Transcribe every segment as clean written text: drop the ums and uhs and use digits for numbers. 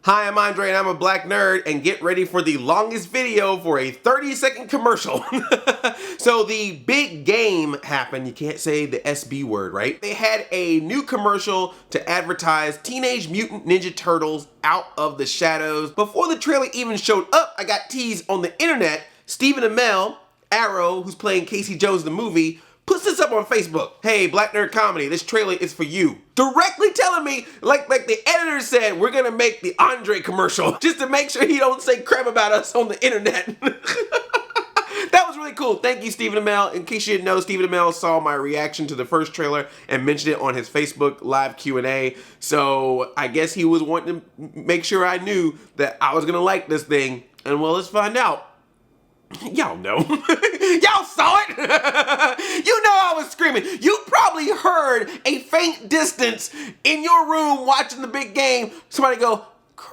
Hi, I'm Andre and I'm a black nerd, and get ready for the longest video for a 30-second commercial. So the big game happened. You can't say the SB word, right? They had a new commercial to advertise Teenage Mutant Ninja Turtles Out of the Shadows. Before the trailer even showed up, I got teased on the internet. Stephen Amell, Arrow, who's playing Casey Jones in the movie, puts this up on Facebook. Hey, Black Nerd Comedy, this trailer is for you. Directly telling me, like the editor said, we're gonna make the Andre commercial just to make sure he don't say crap about us on the internet. That was really cool. Thank you, Stephen Amell. In case you didn't know, Stephen Amell saw my reaction to the first trailer and mentioned it on his Facebook live Q&A. So I guess he was wanting to make sure I knew that I was gonna like this thing. And well, let's find out. Y'all know. Y'all saw it. You know I was screaming. You probably heard a faint distance in your room watching the big game. Somebody go, Krang.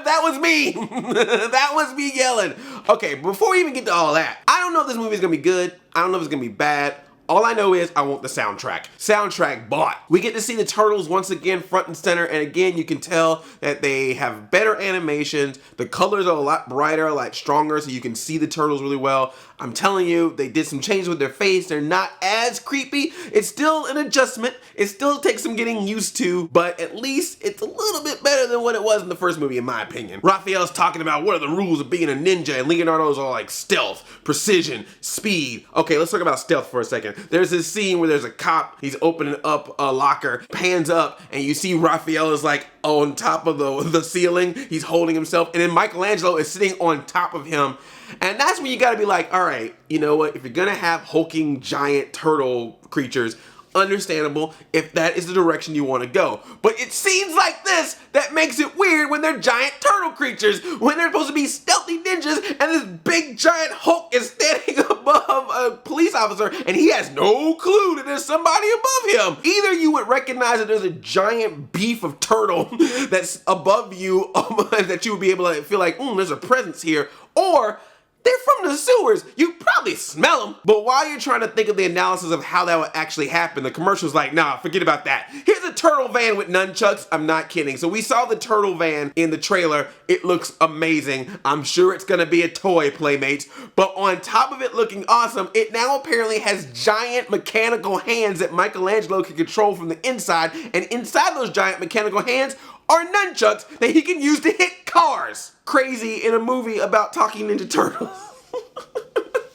That was me. That was me yelling. Okay, before we even get to all that, I don't know if this movie's gonna be good. I don't know if it's gonna be bad. All I know is I want the soundtrack. Soundtrack bought. We get to see the Turtles once again front and center, and again you can tell that they have better animations. The colors are a lot brighter, a lot stronger, so you can see the Turtles really well. I'm telling you, they did some changes with their face. They're not as creepy. It's still an adjustment. It still takes some getting used to, but at least it's a little bit better than what it was in the first movie, in my opinion. Raphael's talking about what are the rules of being a ninja, and Leonardo's all like stealth, precision, speed. Okay, let's talk about stealth for a second. There's this scene where there's a cop, he's opening up a locker, pans up, and you see Raphael is like on top of the ceiling. He's holding himself, and then Michelangelo is sitting on top of him. And that's when you gotta be like, all right, you know what? If you're gonna have hulking giant turtle creatures, understandable if that is the direction you want to go. But it seems like this that makes it weird when they're giant turtle creatures, when they're supposed to be stealthy ninjas, and this big giant Hulk is standing above a police officer, and he has no clue that there's somebody above him. Either you would recognize that there's a giant beef of turtle that's above you, that you would be able to feel like, there's a presence here, or they're from the sewers. You probably smell them. But while you're trying to think of the analysis of how that would actually happen, the commercial's like, nah, forget about that. Here's a turtle van with nunchucks. I'm not kidding. So we saw the turtle van in the trailer. It looks amazing. I'm sure it's gonna be a toy, Playmates. But on top of it looking awesome, it now apparently has giant mechanical hands that Michelangelo can control from the inside. And inside those giant mechanical hands are nunchucks that he can use to hit cars. Crazy in a movie about talking Ninja Turtles.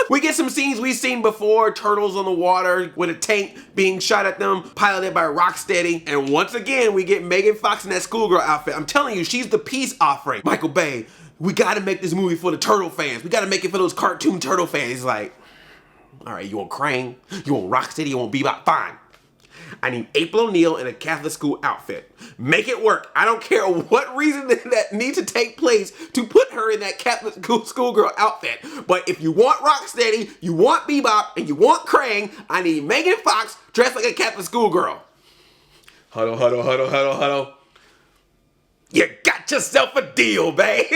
We get some scenes we've seen before, turtles on the water with a tank being shot at them, piloted by Rocksteady. And once again, we get Megan Fox in that schoolgirl outfit. I'm telling you, she's the peace offering. Michael Bay, we gotta make this movie for the turtle fans. We gotta make it for those cartoon turtle fans. He's like, all right, you want Krang? You want Rocksteady? You want Bebop? Fine. I need April O'Neil in a Catholic school outfit. Make it work. I don't care what reason that needs to take place to put her in that Catholic schoolgirl outfit. But if you want Rocksteady, you want Bebop, and you want Krang, I need Megan Fox dressed like a Catholic schoolgirl. Huddle, huddle, huddle, huddle, huddle. You got yourself a deal, babe.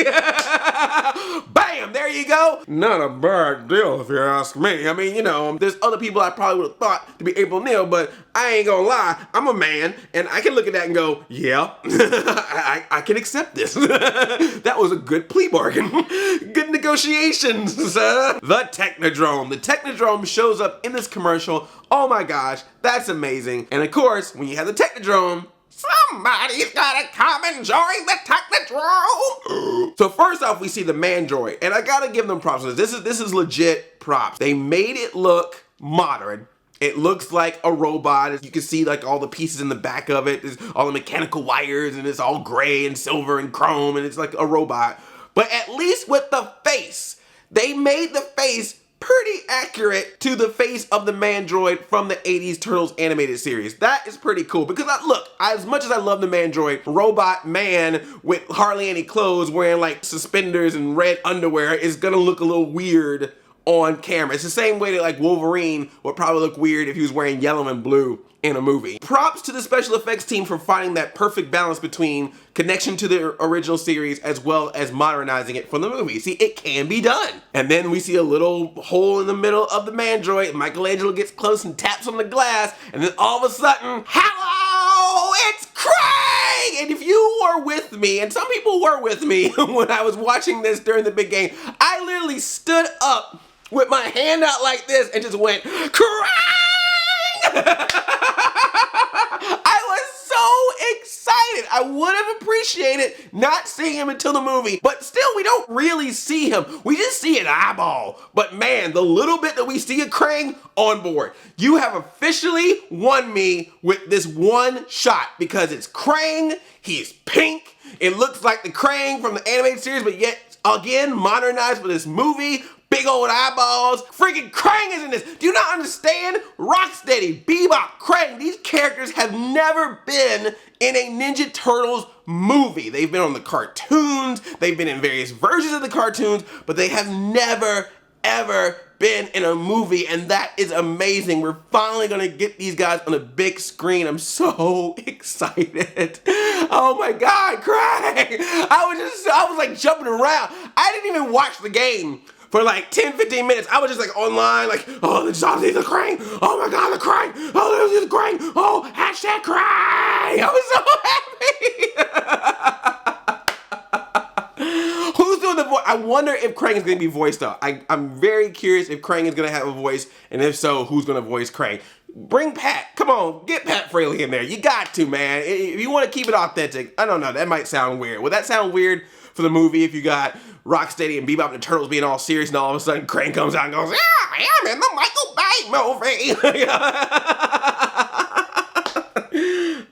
Bam, there you go. Not a bad deal if you ask me. I mean, you know, there's other people I probably would have thought to be April O'Neil, but I ain't gonna lie, I'm a man, and I can look at that and go, yeah, I can accept this. That was a good plea bargain. Good negotiations. The Technodrome. The Technodrome shows up in this commercial. Oh my gosh, that's amazing. And of course, when you have the Technodrome, somebody's gotta come and join the Technodrome. So first off, we see the Mandroid, and I gotta give them props. This is legit props. They made it look modern. It looks like a robot. You can see like all the pieces in the back of it. There's all the mechanical wires, and it's all gray and silver and chrome, and it's like a robot. But at least with the face, they made the face pretty accurate to the face of the Mandroid from the 80s Turtles animated series. That is pretty cool because look, as much as I love the Mandroid, robot man with hardly any clothes wearing like suspenders and red underwear is gonna look a little weird on camera. It's the same way that like Wolverine would probably look weird if he was wearing yellow and blue in a movie. Props to the special effects team for finding that perfect balance between connection to the original series as well as modernizing it for the movie. See, it can be done. And then we see a little hole in the middle of the Mandroid. Michelangelo gets close and taps on the glass, and then all of a sudden, hello, it's Krang! and if you were with me, and some people were with me when I was watching this during the big game, I literally stood up with my hand out like this and just went, Krang! I was so excited. I would have appreciated not seeing him until the movie, but still we don't really see him. We just see an eyeball. But man, the little bit that we see of Krang, on board. You have officially won me with this one shot because it's Krang, he's pink, it looks like the Krang from the animated series, but yet again modernized for this movie. Big old eyeballs. Freaking Krang is in this. Do you not understand? Rocksteady, Bebop, Krang, these characters have never been in a Ninja Turtles movie. They've been on the cartoons, they've been in various versions of the cartoons, but they have never, ever been in a movie, and that is amazing. We're finally gonna get these guys on a big screen. I'm so excited. Oh my God, Krang! I was like jumping around. I didn't even watch the game for like 10, 15 minutes. I was just like online, like, oh, the Krang. Oh my God, the Krang. Oh, there's the Krang. Oh, hashtag Krang. I was so happy. Who's doing the voice? I wonder if Krang is gonna be voiced up. I'm very curious if Krang is gonna have a voice, and if so, who's gonna voice Krang? Bring Pat, come on, get Pat Fraley in there. You got to, man. If you wanna keep it authentic, I don't know, that might sound weird. Would that sound weird for the movie if you got Rocksteady and Bebop and the Turtles being all serious and all of a sudden Krang comes out and goes, yeah, I'm in the Michael Bay movie.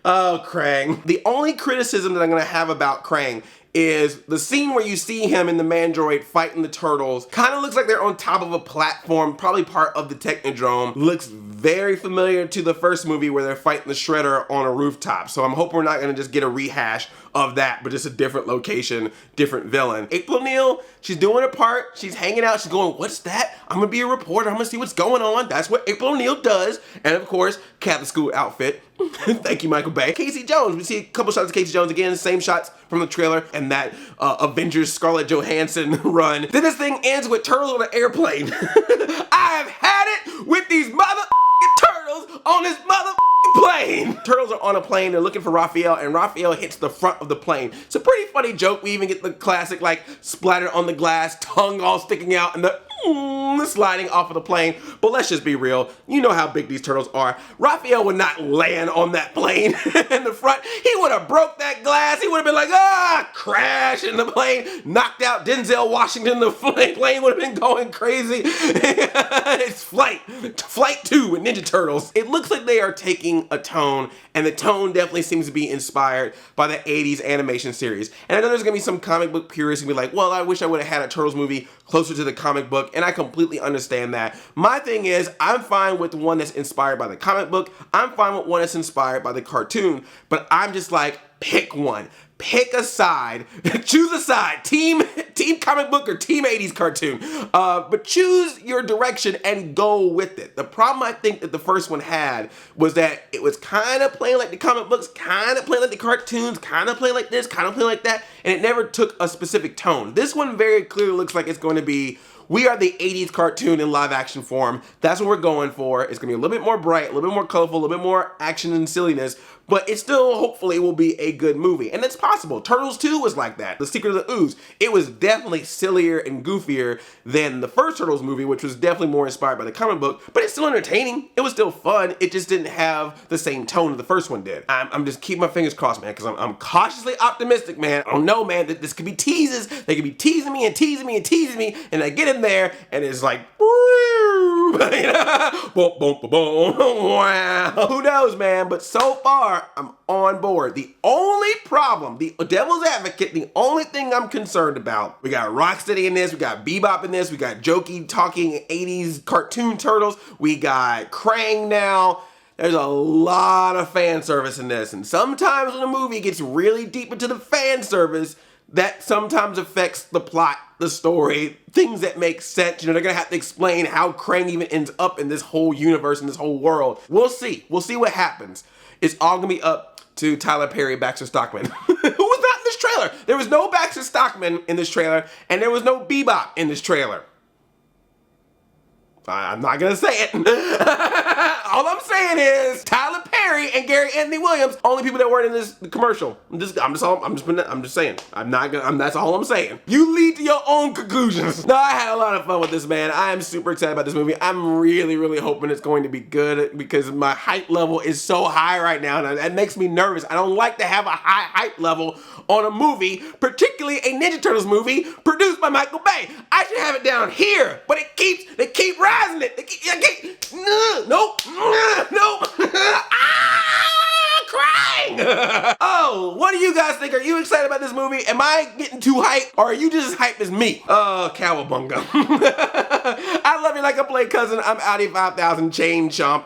Oh, Krang. The only criticism that I'm gonna have about Krang is the scene where you see him and the Mandroid fighting the Turtles. Kind of looks like they're on top of a platform, probably part of the Technodrome. Looks very familiar to the first movie where they're fighting the Shredder on a rooftop. So I'm hoping we're not gonna just get a rehash of that, but just a different location, different villain. April O'Neil, she's doing her part. She's hanging out. She's going, what's that? I'm gonna be a reporter. I'm gonna see what's going on. That's what April O'Neil does. And of course, Catholic school outfit. Thank you, Michael Bay. Casey Jones. We see a couple shots of Casey Jones again, same shots from the trailer and that Avengers Scarlett Johansson run. Then this thing ends with Turtles on an airplane. I have had it with these turtles on this plane. Turtles are on a plane, they're looking for Raphael, and Raphael hits the front of the plane. It's a pretty funny joke. We even get the classic, like, splatter on the glass, tongue all sticking out, and the sliding off of the plane. But let's just be real. You know how big these turtles are. Raphael would not land on that plane in the front. He would have broke that glass. He would have been like, crash in the plane, knocked out Denzel Washington. The plane would have been going crazy. It's Flight 2 with Ninja Turtles. It looks like they are taking a tone, and the tone definitely seems to be inspired by the 80s animation series. And I know there's gonna be some comic book purists who be like, well, I wish I would have had a Turtles movie closer to the comic book, and I completely understand that. My thing is, I'm fine with the one that's inspired by the comic book. I'm fine with one that's inspired by the cartoon, but I'm just like, pick one. Pick a side. Choose a side. Team comic book or team 80s cartoon. But choose your direction and go with it. The problem I think that the first one had was that it was kind of playing like the comic books, kind of playing like the cartoons, kind of playing like this, kind of playing like that, and it never took a specific tone. This one very clearly looks like it's going to be, we are the 80s cartoon in live action form. That's what we're going for. It's gonna be a little bit more bright, a little bit more colorful, a little bit more action and silliness, but it still hopefully will be a good movie. And it's possible. Turtles 2 was like that. The Secret of the Ooze. It was definitely sillier and goofier than the first Turtles movie, which was definitely more inspired by the comic book, but it's still entertaining. It was still fun. It just didn't have the same tone that the first one did. I'm just keeping my fingers crossed, man, because I'm cautiously optimistic, man. I don't know, man, that this could be teases. They could be teasing me and teasing me and teasing me, and I get in there, and it's like, boom, boom, boom, boom. Wow. Who knows, man? But so far, I'm on board. The only problem, the devil's advocate, the only thing I'm concerned about, we got Rocksteady in this, we got Bebop in this, we got jokey, talking 80s cartoon turtles, we got Krang now. There's a lot of fan service in this, and sometimes when a movie gets really deep into the fan service, that sometimes affects the plot, the story, things that make sense. You know, they're gonna have to explain how Krang even ends up in this whole universe, in this whole world. We'll see. We'll see what happens. It's all gonna be up to Tyler Perry, Baxter Stockman, who was not in this trailer. There was no Baxter Stockman in this trailer, and there was no Bebop in this trailer. I'm not gonna say it. All I'm saying is Tyler Perry and Gary Anthony Williams, only people that weren't in this commercial. I'm just saying. That's all I'm saying. You lead to your own conclusions. No, I had a lot of fun with this, man. I am super excited about this movie. I'm really, really hoping it's going to be good because my hype level is so high right now, and that makes me nervous. I don't like to have a high hype level on a movie, particularly a Ninja Turtles movie produced by Michael Bay. I should have it down here, but they keep rising it. Nope. Krang! Oh, what do you guys think? Are you excited about this movie? Am I getting too hyped, or are you just as hyped as me? Oh, cowabunga. I love you like a play cousin. I'm Audi 5000 Chain Chomp.